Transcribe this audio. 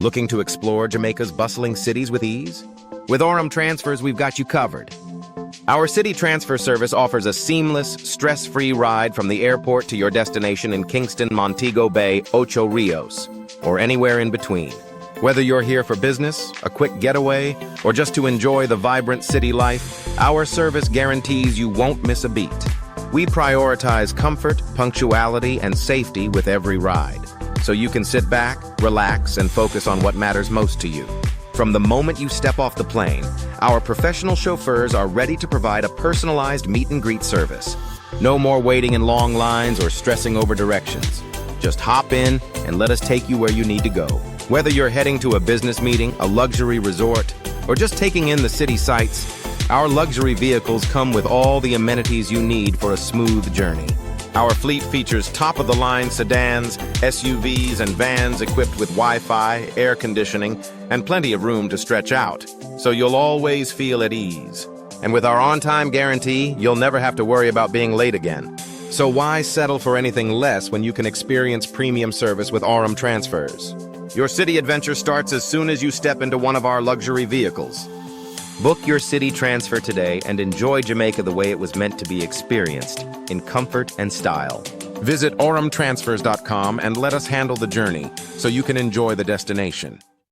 Looking to explore Jamaica's bustling cities with ease? With Aurum Transfers, we've got you covered. Our city transfer service offers a seamless, stress-free ride from the airport to your destination in Kingston, Montego Bay, Ocho Rios, or anywhere in between. Whether you're here for business, a quick getaway, or just to enjoy the vibrant city life, our service guarantees you won't miss a beat. We prioritize comfort, punctuality, and safety with every ride, so you can sit back, relax, and focus on what matters most to you. From the moment you step off the plane, our professional chauffeurs are ready to provide a personalized meet-and-greet service. No more waiting in long lines or stressing over directions. Just hop in and let us take you where you need to go. Whether you're heading to a business meeting, a luxury resort, or just taking in the city sights, our luxury vehicles come with all the amenities you need for a smooth journey. Our fleet features top-of-the-line sedans, SUVs, and vans equipped with Wi-Fi, air conditioning, and plenty of room to stretch out, so you'll always feel at ease. And with our on-time guarantee, you'll never have to worry about being late again. So why settle for anything less when you can experience premium service with Aurum Transfers? Your city adventure starts as soon as you step into one of our luxury vehicles. Book your city transfer today and enjoy Jamaica the way it was meant to be experienced, in comfort and style. Visit aurumtransfers.com and let us handle the journey so you can enjoy the destination.